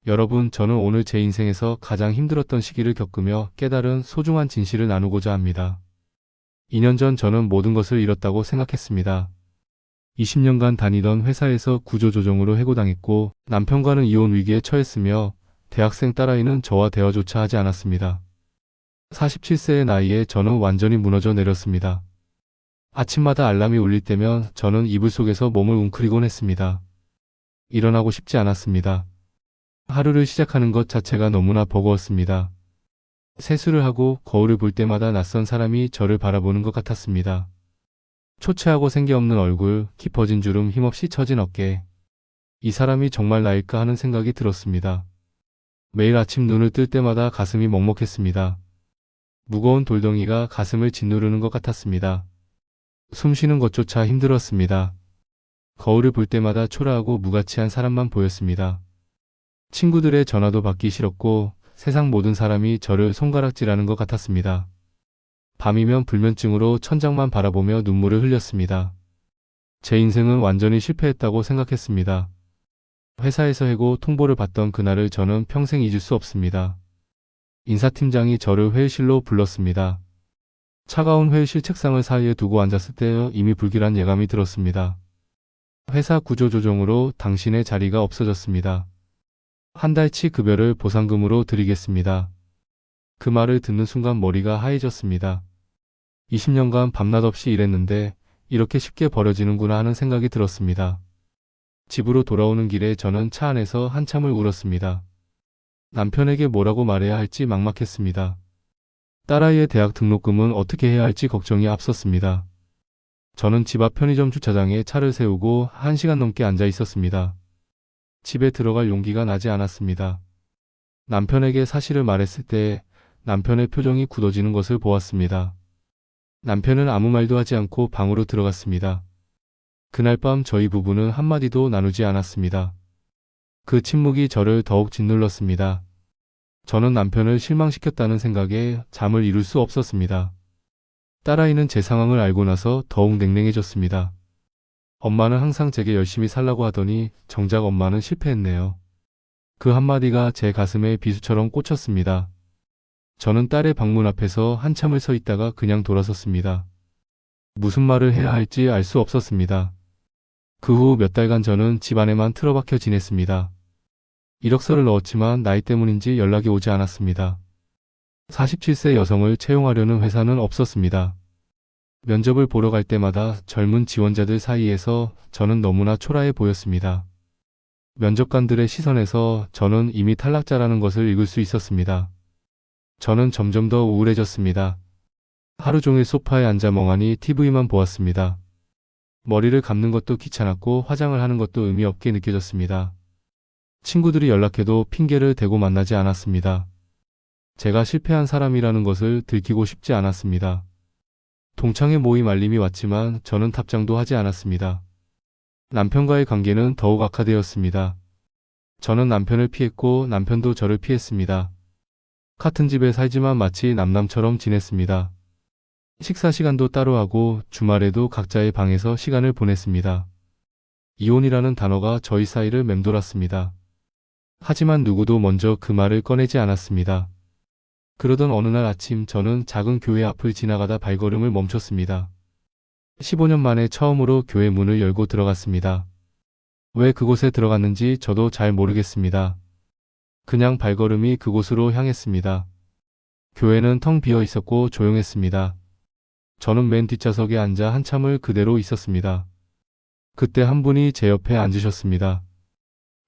여러분, 저는 오늘 제 인생에서 가장 힘들었던 시기를 겪으며 깨달은 소중한 진실을 나누고자 합니다. 2년 전 저는 모든 것을 잃었다고 생각했습니다. 20년간 다니던 회사에서 구조조정으로 해고당했고 남편과는 이혼 위기에 처했으며 대학생 딸아이는 저와 대화조차 하지 않았습니다. 47세의 나이에 저는 완전히 무너져 내렸습니다. 아침마다 알람이 울릴 때면 저는 이불 속에서 몸을 웅크리곤 했습니다. 일어나고 싶지 않았습니다. 하루를 시작하는 것 자체가 너무나 버거웠습니다. 세수를 하고 거울을 볼 때마다 낯선 사람이 저를 바라보는 것 같았습니다. 초췌하고 생기 없는 얼굴, 깊어진 주름, 힘없이 처진 어깨. 이 사람이 정말 나일까 하는 생각이 들었습니다. 매일 아침 눈을 뜰 때마다 가슴이 먹먹했습니다. 무거운 돌덩이가 가슴을 짓누르는 것 같았습니다. 숨 쉬는 것조차 힘들었습니다. 거울을 볼 때마다 초라하고 무가치한 사람만 보였습니다. 친구들의 전화도 받기 싫었고 세상 모든 사람이 저를 손가락질하는 것 같았습니다. 밤이면 불면증으로 천장만 바라보며 눈물을 흘렸습니다. 제 인생은 완전히 실패했다고 생각했습니다. 회사에서 해고 통보를 받던 그날을 저는 평생 잊을 수 없습니다. 인사팀장이 저를 회의실로 불렀습니다. 차가운 회의실 책상을 사이에 두고 앉았을 때 이미 불길한 예감이 들었습니다. 회사 구조조정으로 당신의 자리가 없어졌습니다. 한 달치 급여를 보상금으로 드리겠습니다. 그 말을 듣는 순간 머리가 하얘졌습니다. 20년간 밤낮 없이 일했는데 이렇게 쉽게 버려지는구나 하는 생각이 들었습니다. 집으로 돌아오는 길에 저는 차 안에서 한참을 울었습니다. 남편에게 뭐라고 말해야 할지 막막했습니다. 딸아이의 대학 등록금은 어떻게 해야 할지 걱정이 앞섰습니다. 저는 집 앞 편의점 주차장에 차를 세우고 1시간 넘게 앉아 있었습니다. 집에 들어갈 용기가 나지 않았습니다. 남편에게 사실을 말했을 때 남편의 표정이 굳어지는 것을 보았습니다. 남편은 아무 말도 하지 않고 방으로 들어갔습니다. 그날 밤 저희 부부는 한마디도 나누지 않았습니다. 그 침묵이 저를 더욱 짓눌렀습니다. 저는 남편을 실망시켰다는 생각에 잠을 이룰 수 없었습니다. 딸아이는 제 상황을 알고 나서 더욱 냉랭해졌습니다. 엄마는 항상 제게 열심히 살라고 하더니 정작 엄마는 실패했네요. 그 한마디가 제 가슴에 비수처럼 꽂혔습니다. 저는 딸의 방문 앞에서 한참을 서 있다가 그냥 돌아섰습니다. 무슨 말을 해야 할지 알 수 없었습니다. 그 후 몇 달간 저는 집 안에만 틀어박혀 지냈습니다. 이력서를 넣었지만 나이 때문인지 연락이 오지 않았습니다. 47세 여성을 채용하려는 회사는 없었습니다. 면접을 보러 갈 때마다 젊은 지원자들 사이에서 저는 너무나 초라해 보였습니다. 면접관들의 시선에서 저는 이미 탈락자라는 것을 읽을 수 있었습니다. 저는 점점 더 우울해졌습니다. 하루 종일 소파에 앉아 멍하니 TV만 보았습니다. 머리를 감는 것도 귀찮았고 화장을 하는 것도 의미 없게 느껴졌습니다. 친구들이 연락해도 핑계를 대고 만나지 않았습니다. 제가 실패한 사람이라는 것을 들키고 싶지 않았습니다. 동창회 모임 알림이 왔지만 저는 답장도 하지 않았습니다. 남편과의 관계는 더욱 악화되었습니다. 저는 남편을 피했고 남편도 저를 피했습니다. 같은 집에 살지만 마치 남남처럼 지냈습니다. 식사 시간도 따로 하고 주말에도 각자의 방에서 시간을 보냈습니다. 이혼이라는 단어가 저희 사이를 맴돌았습니다. 하지만 누구도 먼저 그 말을 꺼내지 않았습니다. 그러던 어느 날 아침 저는 작은 교회 앞을 지나가다 발걸음을 멈췄습니다. 15년 만에 처음으로 교회 문을 열고 들어갔습니다. 왜 그곳에 들어갔는지 저도 잘 모르겠습니다. 그냥 발걸음이 그곳으로 향했습니다. 교회는 텅 비어 있었고 조용했습니다. 저는 맨 뒷좌석에 앉아 한참을 그대로 있었습니다. 그때 한 분이 제 옆에 앉으셨습니다.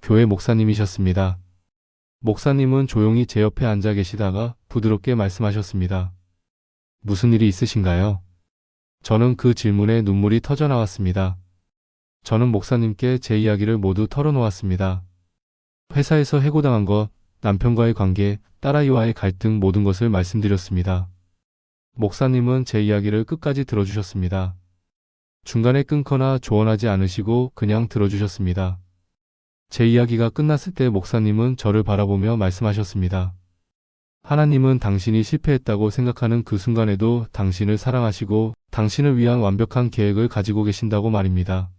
교회 목사님이셨습니다. 목사님은 조용히 제 옆에 앉아 계시다가 부드럽게 말씀하셨습니다. 무슨 일이 있으신가요? 저는 그 질문에 눈물이 터져 나왔습니다. 저는 목사님께 제 이야기를 모두 털어놓았습니다. 회사에서 해고당한 것, 남편과의 관계, 딸아이와의 갈등 모든 것을 말씀드렸습니다. 목사님은 제 이야기를 끝까지 들어주셨습니다. 중간에 끊거나 조언하지 않으시고 그냥 들어주셨습니다. 제 이야기가 끝났을 때 목사님은 저를 바라보며 말씀하셨습니다. 하나님은 당신이 실패했다고 생각하는 그 순간에도 당신을 사랑하시고 당신을 위한 완벽한 계획을 가지고 계신다고 말입니다.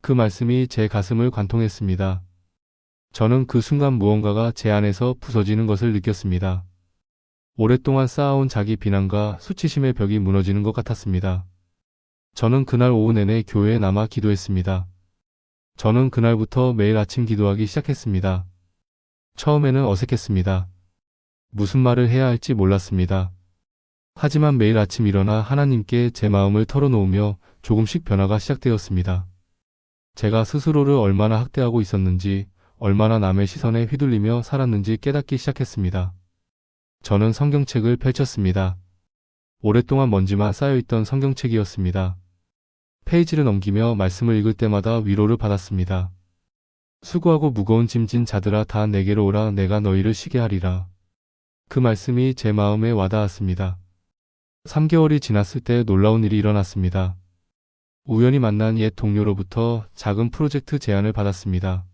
그 말씀이 제 가슴을 관통했습니다. 저는 그 순간 무언가가 제 안에서 부서지는 것을 느꼈습니다. 오랫동안 쌓아온 자기 비난과 수치심의 벽이 무너지는 것 같았습니다. 저는 그날 오후 내내 교회에 남아 기도했습니다. 저는 그날부터 매일 아침 기도하기 시작했습니다. 처음에는 어색했습니다. 무슨 말을 해야 할지 몰랐습니다. 하지만 매일 아침 일어나 하나님께 제 마음을 털어놓으며 조금씩 변화가 시작되었습니다. 제가 스스로를 얼마나 학대하고 있었는지, 얼마나 남의 시선에 휘둘리며 살았는지 깨닫기 시작했습니다. 저는 성경책을 펼쳤습니다. 오랫동안 먼지만 쌓여있던 성경책이었습니다. 페이지를 넘기며 말씀을 읽을 때마다 위로를 받았습니다. 수고하고 무거운 짐진 자들아 다 내게로 오라 내가 너희를 쉬게 하리라. 그 말씀이 제 마음에 와닿았습니다. 3개월이 지났을 때 놀라운 일이 일어났습니다. 우연히 만난 옛 동료로부터 작은 프로젝트 제안을 받았습니다.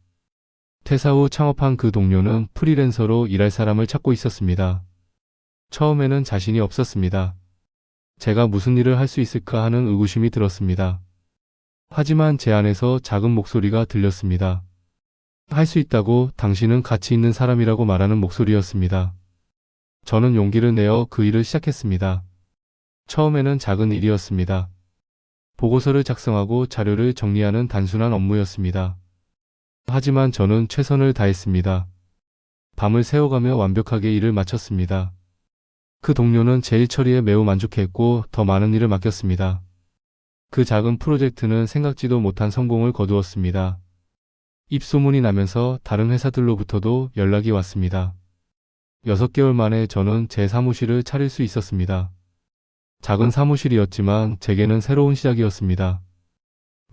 퇴사 후 창업한 그 동료는 프리랜서로 일할 사람을 찾고 있었습니다. 처음에는 자신이 없었습니다. 제가 무슨 일을 할 수 있을까 하는 의구심이 들었습니다. 하지만 제 안에서 작은 목소리가 들렸습니다. 할 수 있다고, 당신은 가치 있는 사람이라고 말하는 목소리였습니다. 저는 용기를 내어 그 일을 시작했습니다. 처음에는 작은 일이었습니다. 보고서를 작성하고 자료를 정리하는 단순한 업무였습니다. 하지만 저는 최선을 다했습니다. 밤을 새워가며 완벽하게 일을 마쳤습니다. 그 동료는 제 일 처리에 매우 만족했고 더 많은 일을 맡겼습니다. 그 작은 프로젝트는 생각지도 못한 성공을 거두었습니다. 입소문이 나면서 다른 회사들로부터도 연락이 왔습니다. 6개월 만에 저는 제 사무실을 차릴 수 있었습니다. 작은 사무실이었지만 제게는 새로운 시작이었습니다.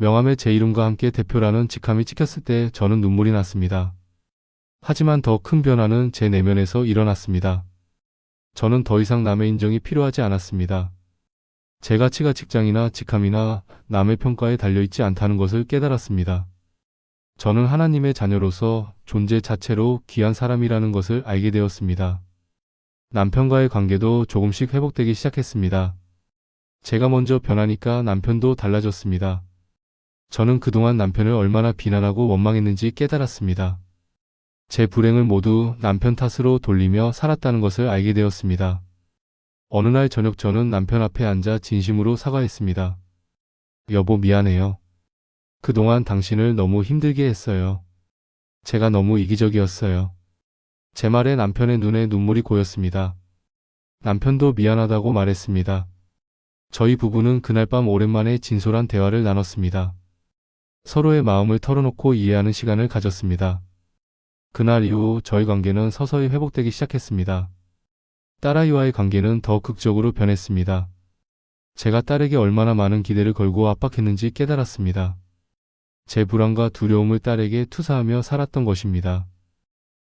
명함에 제 이름과 함께 대표라는 직함이 찍혔을 때 저는 눈물이 났습니다. 하지만 더 큰 변화는 제 내면에서 일어났습니다. 저는 더 이상 남의 인정이 필요하지 않았습니다. 제 가치가 직장이나 직함이나 남의 평가에 달려있지 않다는 것을 깨달았습니다. 저는 하나님의 자녀로서 존재 자체로 귀한 사람이라는 것을 알게 되었습니다. 남편과의 관계도 조금씩 회복되기 시작했습니다. 제가 먼저 변하니까 남편도 달라졌습니다. 저는 그동안 남편을 얼마나 비난하고 원망했는지 깨달았습니다. 제 불행을 모두 남편 탓으로 돌리며 살았다는 것을 알게 되었습니다. 어느 날 저녁 저는 남편 앞에 앉아 진심으로 사과했습니다. 여보 미안해요. 그동안 당신을 너무 힘들게 했어요. 제가 너무 이기적이었어요. 제 말에 남편의 눈에 눈물이 고였습니다. 남편도 미안하다고 말했습니다. 저희 부부는 그날 밤 오랜만에 진솔한 대화를 나눴습니다. 서로의 마음을 털어놓고 이해하는 시간을 가졌습니다. 그날 이후 저희 관계는 서서히 회복되기 시작했습니다. 딸아이와의 관계는 더 극적으로 변했습니다. 제가 딸에게 얼마나 많은 기대를 걸고 압박했는지 깨달았습니다. 제 불안과 두려움을 딸에게 투사하며 살았던 것입니다.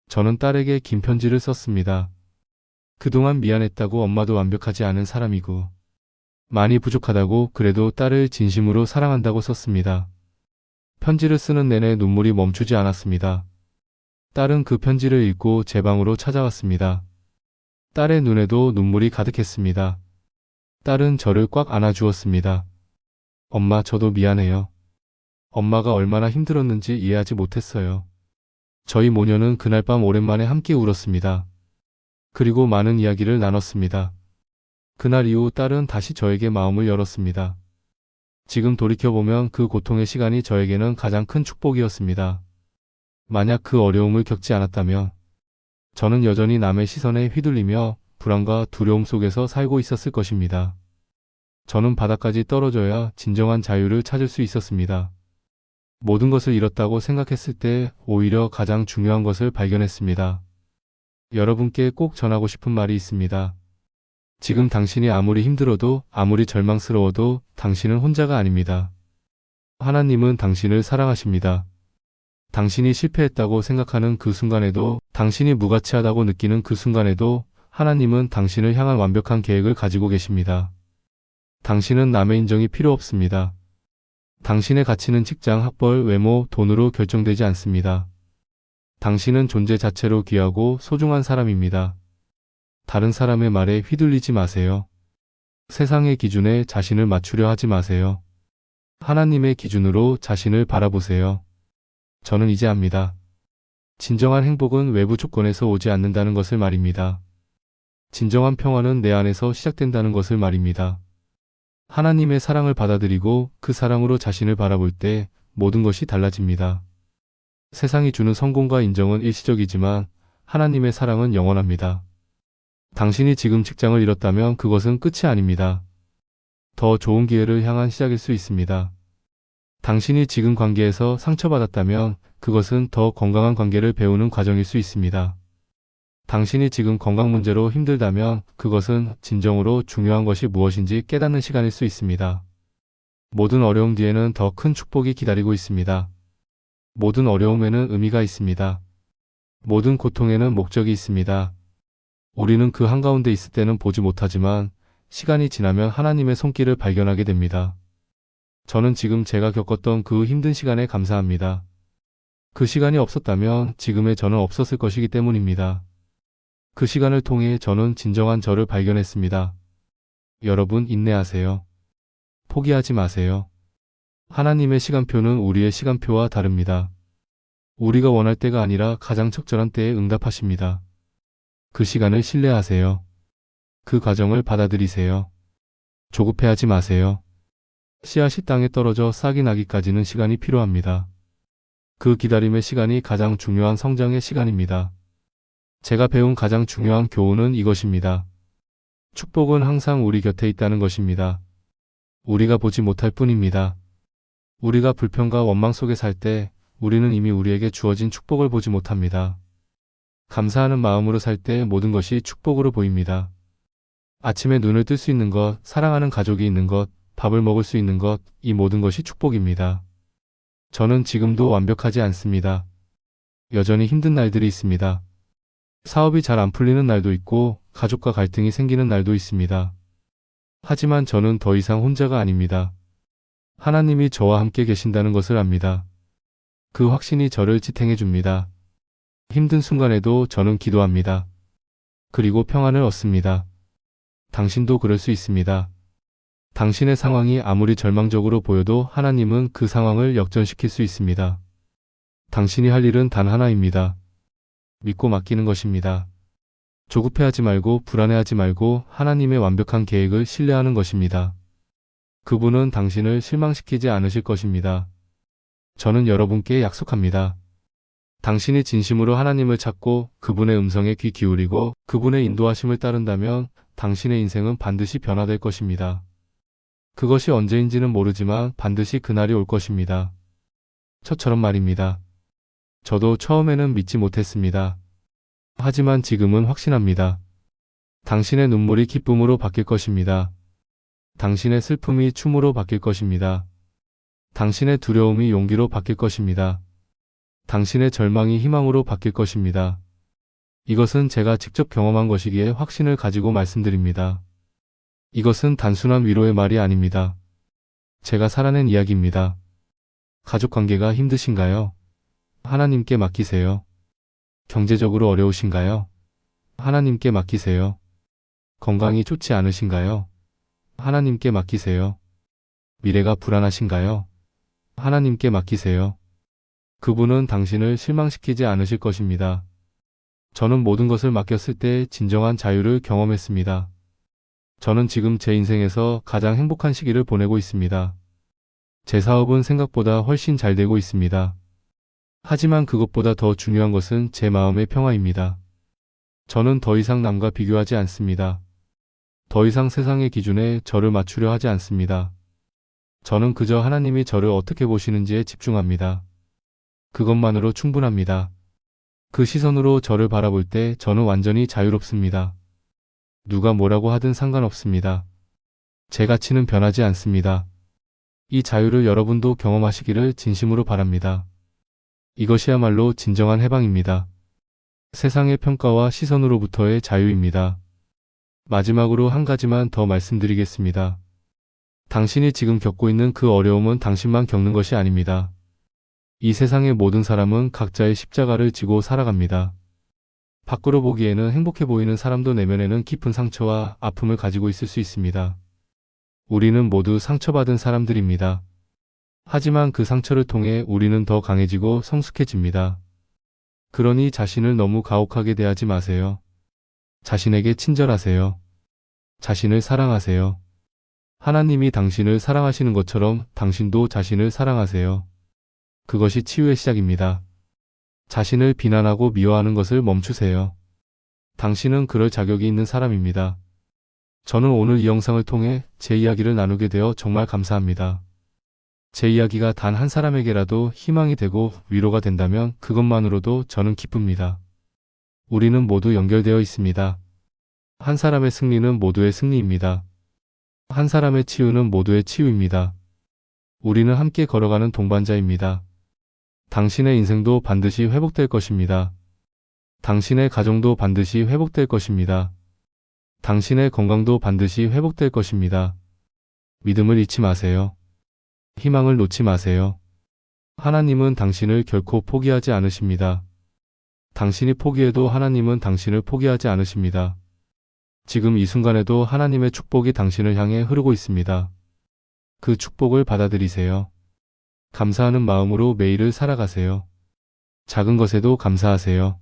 저는 딸에게 긴 편지를 썼습니다. 그동안 미안했다고, 엄마도 완벽하지 않은 사람이고 많이 부족하다고, 그래도 딸을 진심으로 사랑한다고 썼습니다. 편지를 쓰는 내내 눈물이 멈추지 않았습니다. 딸은 그 편지를 읽고 제 방으로 찾아왔습니다. 딸의 눈에도 눈물이 가득했습니다. 딸은 저를 꽉 안아주었습니다. 엄마, 저도 미안해요. 엄마가 얼마나 힘들었는지 이해하지 못했어요. 저희 모녀는 그날 밤 오랜만에 함께 울었습니다. 그리고 많은 이야기를 나눴습니다. 그날 이후 딸은 다시 저에게 마음을 열었습니다. 지금 돌이켜보면 그 고통의 시간이 저에게는 가장 큰 축복이었습니다. 만약 그 어려움을 겪지 않았다면 저는 여전히 남의 시선에 휘둘리며 불안과 두려움 속에서 살고 있었을 것입니다. 저는 바닥까지 떨어져야 진정한 자유를 찾을 수 있었습니다. 모든 것을 잃었다고 생각했을 때 오히려 가장 중요한 것을 발견했습니다. 여러분께 꼭 전하고 싶은 말이 있습니다. 지금 당신이 아무리 힘들어도, 아무리 절망스러워도 당신은 혼자가 아닙니다. 하나님은 당신을 사랑하십니다. 당신이 실패했다고 생각하는 그 순간에도, 당신이 무가치하다고 느끼는 그 순간에도 하나님은 당신을 향한 완벽한 계획을 가지고 계십니다. 당신은 남의 인정이 필요 없습니다. 당신의 가치는 직장, 학벌, 외모, 돈으로 결정되지 않습니다. 당신은 존재 자체로 귀하고 소중한 사람입니다. 다른 사람의 말에 휘둘리지 마세요. 세상의 기준에 자신을 맞추려 하지 마세요. 하나님의 기준으로 자신을 바라보세요. 저는 이제 압니다. 진정한 행복은 외부 조건에서 오지 않는다는 것을 말입니다. 진정한 평화는 내 안에서 시작된다는 것을 말입니다. 하나님의 사랑을 받아들이고 그 사랑으로 자신을 바라볼 때 모든 것이 달라집니다. 세상이 주는 성공과 인정은 일시적이지만 하나님의 사랑은 영원합니다. 당신이 지금 직장을 잃었다면 그것은 끝이 아닙니다. 더 좋은 기회를 향한 시작일 수 있습니다. 당신이 지금 관계에서 상처받았다면 그것은 더 건강한 관계를 배우는 과정일 수 있습니다. 당신이 지금 건강 문제로 힘들다면 그것은 진정으로 중요한 것이 무엇인지 깨닫는 시간일 수 있습니다. 모든 어려움 뒤에는 더 큰 축복이 기다리고 있습니다. 모든 어려움에는 의미가 있습니다. 모든 고통에는 목적이 있습니다. 우리는 그 한가운데 있을 때는 보지 못하지만 시간이 지나면 하나님의 손길을 발견하게 됩니다. 저는 지금 제가 겪었던 그 힘든 시간에 감사합니다. 그 시간이 없었다면 지금의 저는 없었을 것이기 때문입니다. 그 시간을 통해 저는 진정한 저를 발견했습니다. 여러분 인내하세요. 포기하지 마세요. 하나님의 시간표는 우리의 시간표와 다릅니다. 우리가 원할 때가 아니라 가장 적절한 때에 응답하십니다. 그 시간을 신뢰하세요. 그 과정을 받아들이세요. 조급해하지 마세요. 씨앗이 땅에 떨어져 싹이 나기까지는 시간이 필요합니다. 그 기다림의 시간이 가장 중요한 성장의 시간입니다. 제가 배운 가장 중요한 교훈은 이것입니다. 축복은 항상 우리 곁에 있다는 것입니다. 우리가 보지 못할 뿐입니다. 우리가 불평과 원망 속에 살 때 우리는 이미 우리에게 주어진 축복을 보지 못합니다. 감사하는 마음으로 살 때 모든 것이 축복으로 보입니다. 아침에 눈을 뜰 수 있는 것, 사랑하는 가족이 있는 것, 밥을 먹을 수 있는 것, 이 모든 것이 축복입니다. 저는 지금도 완벽하지 않습니다. 여전히 힘든 날들이 있습니다. 사업이 잘 안 풀리는 날도 있고 가족과 갈등이 생기는 날도 있습니다. 하지만 저는 더 이상 혼자가 아닙니다. 하나님이 저와 함께 계신다는 것을 압니다. 그 확신이 저를 지탱해 줍니다. 힘든 순간에도 저는 기도합니다. 그리고 평안을 얻습니다. 당신도 그럴 수 있습니다. 당신의 상황이 아무리 절망적으로 보여도 하나님은 그 상황을 역전시킬 수 있습니다. 당신이 할 일은 단 하나입니다. 믿고 맡기는 것입니다. 조급해하지 말고 불안해하지 말고 하나님의 완벽한 계획을 신뢰하는 것입니다. 그분은 당신을 실망시키지 않으실 것입니다. 저는 여러분께 약속합니다. 당신이 진심으로 하나님을 찾고 그분의 음성에 귀 기울이고 그분의 인도하심을 따른다면 당신의 인생은 반드시 변화될 것입니다. 그것이 언제인지는 모르지만 반드시 그날이 올 것입니다. 저처럼 말입니다. 저도 처음에는 믿지 못했습니다. 하지만 지금은 확신합니다. 당신의 눈물이 기쁨으로 바뀔 것입니다. 당신의 슬픔이 춤으로 바뀔 것입니다. 당신의 두려움이 용기로 바뀔 것입니다. 당신의 절망이 희망으로 바뀔 것입니다. 이것은 제가 직접 경험한 것이기에 확신을 가지고 말씀드립니다. 이것은 단순한 위로의 말이 아닙니다. 제가 살아낸 이야기입니다. 가족 관계가 힘드신가요? 하나님께 맡기세요. 경제적으로 어려우신가요? 하나님께 맡기세요. 건강이 좋지 않으신가요? 하나님께 맡기세요. 미래가 불안하신가요? 하나님께 맡기세요. 그분은 당신을 실망시키지 않으실 것입니다. 저는 모든 것을 맡겼을 때 진정한 자유를 경험했습니다. 저는 지금 제 인생에서 가장 행복한 시기를 보내고 있습니다. 제 사업은 생각보다 훨씬 잘 되고 있습니다. 하지만 그것보다 더 중요한 것은 제 마음의 평화입니다. 저는 더 이상 남과 비교하지 않습니다. 더 이상 세상의 기준에 저를 맞추려 하지 않습니다. 저는 그저 하나님이 저를 어떻게 보시는지에 집중합니다. 그것만으로 충분합니다. 그 시선으로 저를 바라볼 때 저는 완전히 자유롭습니다. 누가 뭐라고 하든 상관없습니다. 제 가치는 변하지 않습니다. 이 자유를 여러분도 경험하시기를 진심으로 바랍니다. 이것이야말로 진정한 해방입니다. 세상의 평가와 시선으로부터의 자유입니다. 마지막으로 한 가지만 더 말씀드리겠습니다. 당신이 지금 겪고 있는 그 어려움은 당신만 겪는 것이 아닙니다. 이 세상의 모든 사람은 각자의 십자가를 지고 살아갑니다. 밖으로 보기에는 행복해 보이는 사람도 내면에는 깊은 상처와 아픔을 가지고 있을 수 있습니다. 우리는 모두 상처받은 사람들입니다. 하지만 그 상처를 통해 우리는 더 강해지고 성숙해집니다. 그러니 자신을 너무 가혹하게 대하지 마세요. 자신에게 친절하세요. 자신을 사랑하세요. 하나님이 당신을 사랑하시는 것처럼 당신도 자신을 사랑하세요. 그것이 치유의 시작입니다. 자신을 비난하고 미워하는 것을 멈추세요. 당신은 그럴 자격이 있는 사람입니다. 저는 오늘 이 영상을 통해 제 이야기를 나누게 되어 정말 감사합니다. 제 이야기가 단 한 사람에게라도 희망이 되고 위로가 된다면 그것만으로도 저는 기쁩니다. 우리는 모두 연결되어 있습니다. 한 사람의 승리는 모두의 승리입니다. 한 사람의 치유는 모두의 치유입니다. 우리는 함께 걸어가는 동반자입니다. 당신의 인생도 반드시 회복될 것입니다. 당신의 가정도 반드시 회복될 것입니다. 당신의 건강도 반드시 회복될 것입니다. 믿음을 잃지 마세요. 희망을 놓지 마세요. 하나님은 당신을 결코 포기하지 않으십니다. 당신이 포기해도 하나님은 당신을 포기하지 않으십니다. 지금 이 순간에도 하나님의 축복이 당신을 향해 흐르고 있습니다. 그 축복을 받아들이세요. 감사하는 마음으로 매일을 살아가세요. 작은 것에도 감사하세요.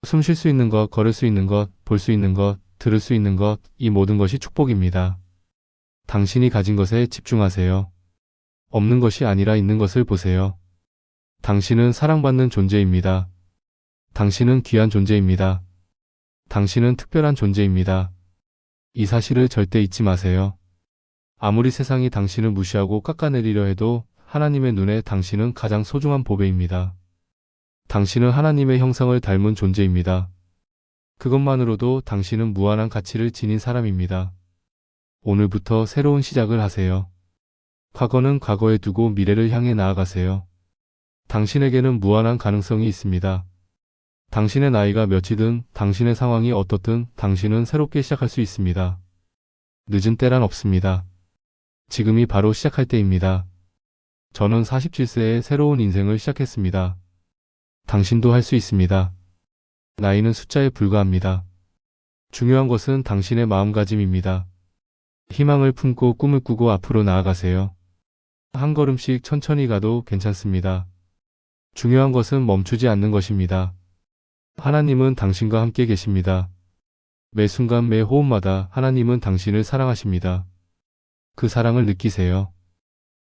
숨 쉴 수 있는 것, 걸을 수 있는 것, 볼 수 있는 것, 들을 수 있는 것, 이 모든 것이 축복입니다. 당신이 가진 것에 집중하세요. 없는 것이 아니라 있는 것을 보세요. 당신은 사랑받는 존재입니다. 당신은 귀한 존재입니다. 당신은 특별한 존재입니다. 이 사실을 절대 잊지 마세요. 아무리 세상이 당신을 무시하고 깎아내리려 해도 하나님의 눈에 당신은 가장 소중한 보배입니다. 당신은 하나님의 형상을 닮은 존재입니다. 그것만으로도 당신은 무한한 가치를 지닌 사람입니다. 오늘부터 새로운 시작을 하세요. 과거는 과거에 두고 미래를 향해 나아가세요. 당신에게는 무한한 가능성이 있습니다. 당신의 나이가 몇이든 당신의 상황이 어떻든 당신은 새롭게 시작할 수 있습니다. 늦은 때란 없습니다. 지금이 바로 시작할 때입니다. 저는 47세에 새로운 인생을 시작했습니다. 당신도 할 수 있습니다. 나이는 숫자에 불과합니다. 중요한 것은 당신의 마음가짐입니다. 희망을 품고 꿈을 꾸고 앞으로 나아가세요. 한 걸음씩 천천히 가도 괜찮습니다. 중요한 것은 멈추지 않는 것입니다. 하나님은 당신과 함께 계십니다. 매 순간 매 호흡마다 하나님은 당신을 사랑하십니다. 그 사랑을 느끼세요.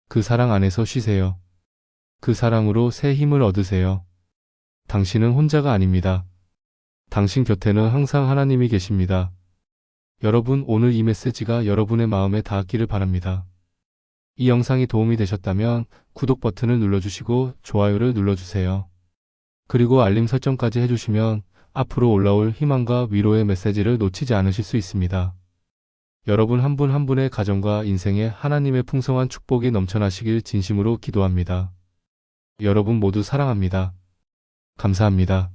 그 사랑 안에서 쉬세요. 그 사랑으로 새 힘을 얻으세요. 당신은 혼자가 아닙니다. 당신 곁에는 항상 하나님이 계십니다. 여러분, 오늘 이 메시지가 여러분의 마음에 닿았기를 바랍니다. 이 영상이 도움이 되셨다면 구독 버튼을 눌러주시고 좋아요를 눌러주세요. 그리고 알림 설정까지 해주시면 앞으로 올라올 희망과 위로의 메시지를 놓치지 않으실 수 있습니다. 여러분 한 분 한 분의 가정과 인생에 하나님의 풍성한 축복이 넘쳐나시길 진심으로 기도합니다. 여러분 모두 사랑합니다. 감사합니다.